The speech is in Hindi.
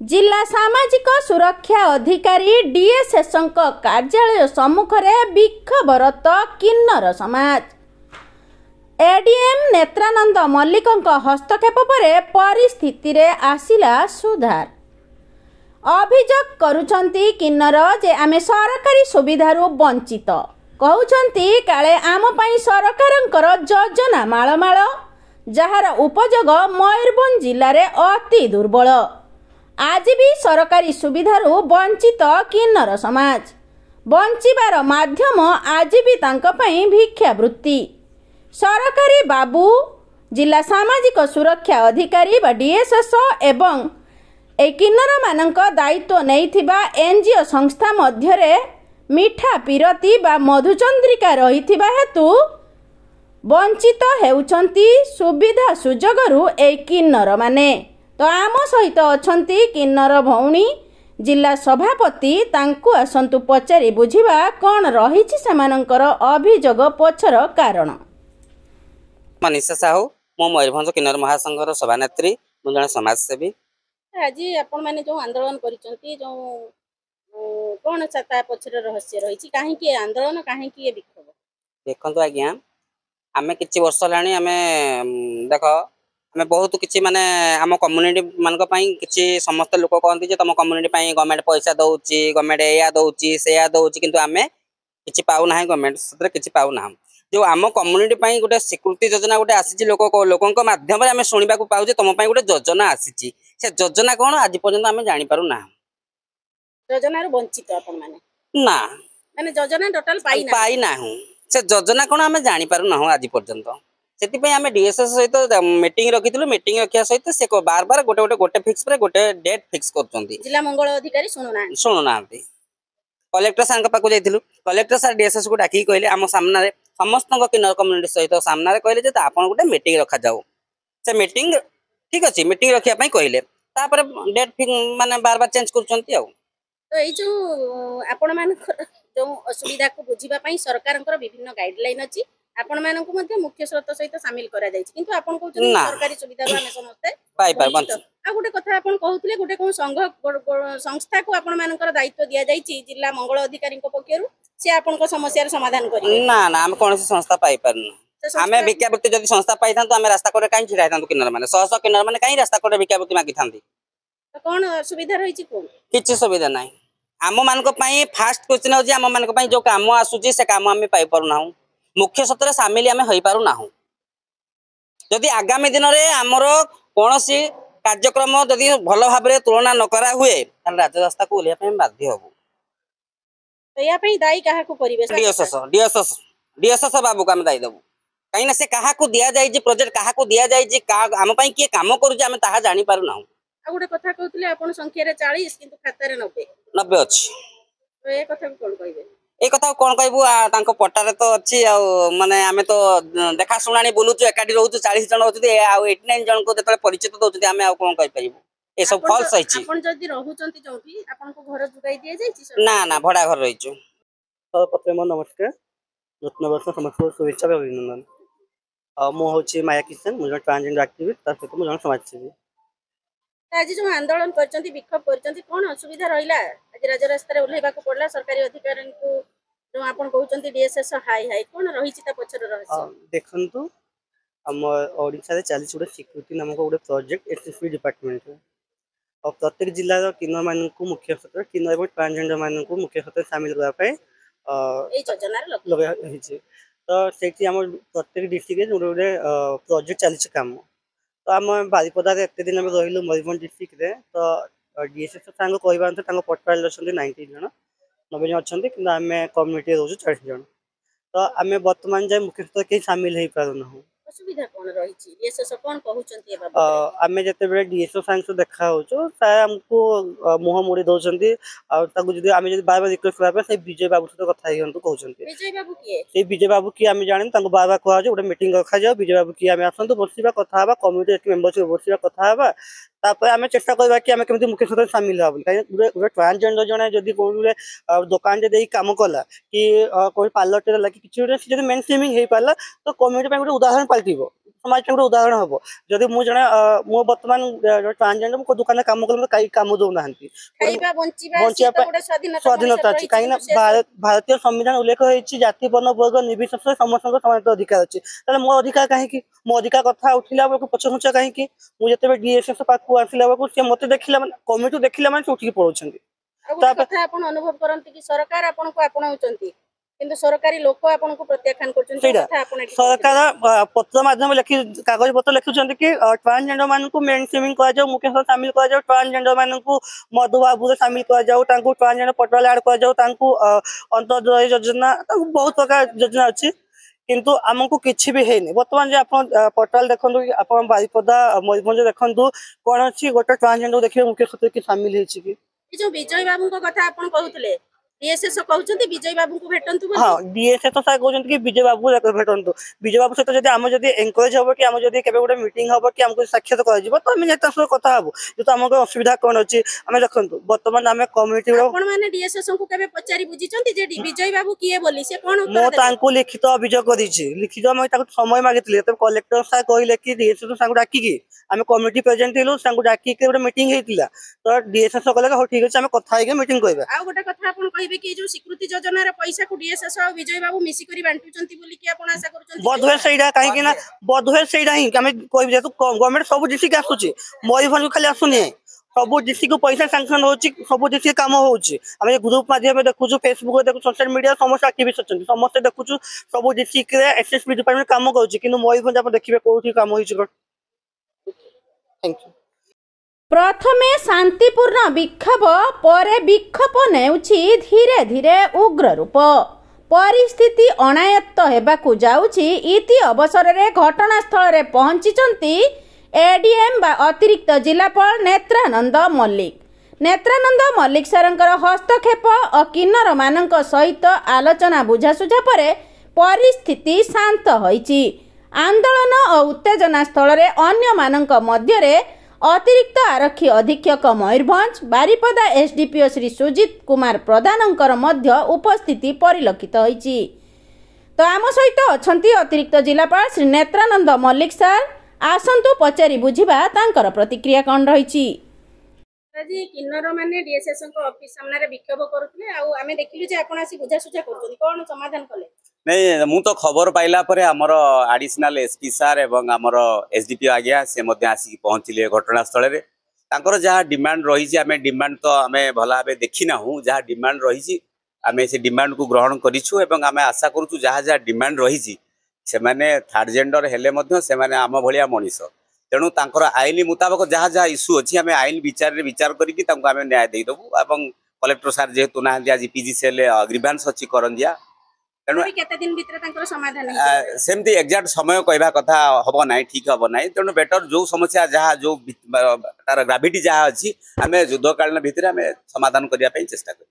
जिला सामाजिक सुरक्षा अधिकारी डीएसएस कार्यालय सम्मुख में विक्षोभरत किन्नर समाज। एडीएम नेत्रानंद मल्लिक हस्तक्षेप पर परिस्थिति रे आसिला सुधार। अभियोग करुछंती किन्नर जे आमे सरकारी सुविधारू वंचित, कहउछंती काले आम पई सरकारंकर योजना माळमाळ जहार उपयोग मयूरभंज जिले में अति दुर्बल। आज भी सरकारी सुविधारू वंचित किन्नर समाज। बंचिबार माध्यम आज भी तांका पई भिक्षावृत्ति। सरकारी बाबू जिला सामाजिक सुरक्षा अधिकारी बा डीएसएस एवं ए किन्नर मानक दायित्व नैथिबा एनजीओ संस्था मध्यरे मिठा पिरती बा मधुचंद्रिका रहिथिबा हेतु वंचित हेउछंती सुविधा सुजोगरू ए किन्नर माने। तो आम सहित अछंती किन्नर भौणी जिला सभापति, तांकु आसंतु पचारि बुझिबा कोन रहिछि सेमानंकर अभियोग पछर कारण। मनीषा साहू, मो मयूरभंज किन्नर महासंघर सभानेत्री, मु जने समाजसेवी। आज आपण माने जो आंदोलन करिसंती, जो कोन सता पछर रहस्य रहिछि, काहे कि आंदोलन, काहे कि ए विक्षोभ? देखंतु आज्ञा, आमे किछि वर्ष लानी आमे देखो आमे बहुत किछि माने आम कम्युनिटी मानक पई किछि समस्त लोक कहंती जे तम कम्युनिटी पई गवर्नमेंट पैसा दउछि, गवर्नमेंट एया दउछि सेया दउछि, किंतु आमे किछि पाउ नाही, गवर्नमेंट सतरे किछि पाउ ना। जो आम कम्युनिटी पई गोटे सिक्युरिटी योजना गोटे आसीछि, लोकक माध्यम रे आमे सुनिबा को पाउ जे तम पई गोटे योजना आसीछि। से योजना कोन आज पर्यंत आमे जानि पारु ना। योजना रे वंचित आपण माने ना, माने योजना टोटल पाई ना हूं। से योजना कोन आमे जानि पारु ना आज पर्यंत। सेति पई आमे डीएसएस सहित मीटिंग रखिथिलु। मीटिंग रखिया सहित से बार बार गोटे फिक्स पर गोटे डेट फिक्स करचंती। जिला मंगल अधिकारी सुनु नांती। कलेक्टर सर पाक जाइथिलु। कलेक्टर सर डीएसएस को डाकी कहले आम सामना रे समस्त किन्नर कम्युनिटी सहित सामना रे कहले जे आपण गोटे मीटिंग रखा जाऊ। से मीटिंग ठीक अछि, मीटिंग रखिया पई कहले, तापर डेट माने बार बार चेंज करचंती। आ तो ए जो आपण मान जो असुविधा को बुझिबा पई सरकारंकर विभिन्न गाइडलाइन अछि, आपण मानकु मध्ये मुख्य स्रोत सहित शामिल करा जायछि, किंतु आपण कहउछन सरकारी सुविधा रो हमें समस्त पाई बंच। आ गोटे कथा आपण कहउतले गोटे कोन संघ संस्था को आपण मानकर दायित्व दिया जायछि जिला मंगल अधिकारी को पक्षरु, से आपनको समस्या समाधान करिवे ना। ना हम कोन संस्था पाई परनु। हमें भिक्षावृत्ति जदि संस्था पाई थांतो हमें रास्ता कोरे काई छिराय थांतो। किन्नर माने सह सह किन्नर माने काई रास्ता कोरे भिक्षावृत्ति मागी थांती। तो कोन सुविधा रहिछि? कोन किछि सुविधा नाही। आम मानक पई फास्ट क्वेश्चन होछि, आम मानक पई जो काम आसुछि से काम हम पाई परु नाहु। मुख्य सत्र सामिल आमे होई पारु नाहु। जदि आगामी दिन रे हमर कोनोसी कार्यक्रम जदि भल भाबरे तुलना न करा हुए, त राज्य रास्ता को ओलिया पई बाध्य होबो। तो या पई दाई काहा को परिवेश? डीएसएस बाबू का हम दाई देबो। काई ना से काहा को दिया जाय जे प्रोजेक्ट काहा को दिया जाय जे का हम पई के काम करू जे हम ताहा जानि पारु नाहु। आ गोटे कथा कहउतले आपण संख्या रे 40 किंतु खाता रे 90 अछि। तो ए कथा को कोन कहिबे? ए कथा कोन कहबू, तांको पट्टारे तो अछि। आ माने आमे तो देखा सुनानी बोलुछु, एकाडी रहउछु, 40 जन होछु, आ 89 जन को जतले परिचित दोछु, आमे आ कोन कहि परिबू? ए सब फॉल्स अछि। आपण जदि रहउचंती जोंठी आपण को घर जुगाई दिया जायछि सर? ना ना, भड़ा घर रहिछु। तो प्रथम नमस्कार, नूतन वर्ष समस्त शुभेच्छा और अभिनंदन। मो होछि माया किशन, मु ट्रांसजेंडर एक्टिविस्ट, तार सहित मु जन समाजसेवी। आज जो आंदोलन करचंती, विक्षोभ करचंती, कोन असुविधा रहिला? आज राज्य रास्ता रे उल्लेबा को पड़ला सरकारी अधिकारी को जो आपण कहउचंती डीएसएस हाई हाई, कोन रहिछि ता पछर रहस्य? देखंतु हम ओडिसा रे 40 गोटे सिक्युरिटी नामक गोटे प्रोजेक्ट एसएसपी डिपार्टमेंट रे और प्रत्येक जिल्ला रो किन्नर मान को मुख्य सत्र, किन्नर एवं ट्रांसजेंडर मान को मुख्य सत्र शामिल करा पे ए योजना रे लगा हिछि। तो सेठी हम प्रत्येक डिस्ट्रिक्ट रे गोटे प्रोजेक्ट चलिछ काम। तो आम बारिपदा रे एते दिन हम रहिलु मयूरभंज डिस्ट्रिक्ट रे। तो डीएसएस सांग कहबा त तांको पटवाल अछंती 90 जन, 90 जन अछंती, कि आमे कम्युनिटी रहउ 40 जन। तो आमे वर्तमान जाय मुख्य सत्र के शामिल हे पारु ना। असुविधा कोन रही डीएसएस कोन कहउचंती आमे जते डीएसओ सांग देखा होचो हमको मुह मोड़ी दौरान आमे जब बार बार रिक्वेस्ट करा से विजय बाबू सहित कथा कहते विजय बाबू किए आम जाने बार बार कह गोटे मीटिंग रखा जाओ विजय बाबू किए आम आसतु बसा कथा कम्युनिटी मेम्बरशिप बसा कथा आम चेष्टा करवा कि आम केमी मुख्य सहित सामिल हाँ गोटे ट्रांसजेंडर जड़े जब कौन दुकान दे कम कला कि कोई पार्लर टे कि किसी मेन स्ट्रीमिंग हो पारा तो कम्युनिटी गोटे उदाहरण पलटिव समाज गोटे उदाहरण हम जब मुझे जड़े मो बर्तमान ट्रांसजेंडर को दुकान कम कल कहीं कम दौना स्वाधीनता अच्छी कहीं भारतीय संविधान उल्लेख होती जाति वर्ण वर्ग निर्विशेष समस्त समान अधिकार अच्छी मो अधिकार कहीं मो अधिकार कथा उठला बेलू पछघुचा कहीं मुझे डीएसएस पाक आसला बेलू सी मत देखला कमिटी देखला मैंने उठिक पड़ों अनुभव करते कि सरकार आपन को आपणाउचंती किंतु सरकारी लोक आपन को प्रत्याख्यान करचंती सरकार पत्र माध्यम लिखि कागज पत्र लिखुचंती कि ट्रांसजेंडर मान को मेन स्ट्रीमिंग करा जाओ मुख्य सहित शामिल करा जाओ ट्रांसजेंडर मान को मधुबाबू शामिल करा जाओ तांको ट्रांसजेंडर पटवाल ऐड करा जाओ तांको अंत्योदय योजना बहुत प्रकार योजना अच्छी किंतु आमको किसी भी है बर्तमान जो आप पोर्टाल देखो आप बारिपदा मयूरभंज देखो कौन अच्छी गोटे ट्रांसजेंडर देखिए मुख्य सहित कि सामिल है जो विजय बाबू कथा आपन कहउतले डीएसएस कहउचंती विजय बाबू को भेटंतु हां डीएसएस तो कहउचंती कि विजय बाबू भेटंतु विजय बाबू सहित जदी हम जदी एनकरेज होबो कि हम जदी केबे गोटे मीटिंग होबो कि हमको साक्षात करा जिवो तो हम नेता सह कथा हबो जो हमको असुविधा कोन अछि हम देखंतु वर्तमान हम कम्युनिटी कोन माने डीएसएस को केबे पचारी बुझिचंती जे विजय बाबू किए बोली से कोन उत्तर मो तांको लिखित अभियोग करिछि लिखित हम ताको समय मागितले त कलेक्टर सा कहले कि डीएसएस सांगु डाकी कि हम कमिटी प्रेजेंट थिलु सांगु डाकी के गोटे मीटिंग हेतिला तो डीएसएस कहले हो ठीक अछि हम कथा हेके मीटिंग करबा आ गोटे कथा आपन कहबे कि जो स्वीकृति योजना रे पैसा को डीएसएस और विजय बाबू मिसी करी बांटुचंती बोली कि आपण आशा करूचंती बधवे सेइडा काहे कि ना बधवे सेइडा ही हम कोइ जेतु गवर्नमेंट सब डिस्ट्रिक्ट आसुची मयूरभंज खाली आसुनी सब डिस्ट्रिक्ट को पैसा सैंक्शन होची सब डिस्ट्रिक्ट काम होची हम ग्रुप माध्यम देखुछु फेसबुक देखु सोशल मीडिया समस्त एक्टिविस्ट अछन समस्त देखुछु सब डिस्ट्रिक्ट रे एसएसपी डिपार्टमेंट काम करूची किंतु मयूरभंज आप देखिबे कोठी काम होईची थैंक यू प्रथमे शांतिपूर्ण विक्षोभ परे विक्षोभ नेउछि धीरे धीरे उग्र रूप परिस्थिति अनायत्त हेबाकु जाउछि इति अवसर रे घटनास्थल रे पहुंचिचंती एडीएम बा अतिरिक्त जिलापाल नेत्रानंद मल्लिक सरंकर हस्तक्षेप और किन्नर मानक सहित आलोचना बुझासुझा परे परिस्थिति शांत होईछि आंदोलन और उत्तेजना स्थल रे अन्य मानक मध्य रे अतिरिक्त आरक्षी अधीक्षक मयूरभंज बारिपदा एसडीपीओ श्री सुजित कुमार प्रधानंकर मध्य उपस्थिति परिलक्षित होईछि तो आम सहित अछंती अतिरिक्त जिलापाल श्री नेत्रानंद मल्लिक सर आसंतु पचारि बुझिबा तांकर प्रतिक्रिया कौन रही किन्नर माने डीएसएस ऑफिस सामने विक्षोभ करुले आ आमे देखिलु जे आपण आसी बुझासुझा करछन कोन समाधान कले नहीं मु तो खबर पाइला परे हमर एडिशनल एसपी सर एवं हमर एसडीपीओ आज्ञा से मध्य आसी पहुंचले घटनास्थल रे तांकर जहाँ डिमांड रही आमे डिमांड तो आमे भला भाबे देखिना हूँ जहाँ डिमांड रही आमे से डिमांड को ग्रहण करिछु एवं आमे आशा करूछु जहाँ जहाँ डिमांड रही से माने थर्ड जेंडर हेले मध्य से माने आम भलिया मनीष तेणु तांकर आईन मुताबक जहाँ जहाँ इश्यू अच्छी आम आईन विचार करके न्याय देदेबू और कलेक्टर सार जेहेतु ना आज पीजीसीएल ग्रीवांस अच्छी करंजिया तेणु सेमती एक्जाक्ट समय कहवा कथा हम ना ठीक हम ना तेणु बेटर जो समस्या जहाँ जो तार ग्राविटी जहाँ अच्छी आम युद्धकालीन भितर आम समाधान करने चेष्टा कर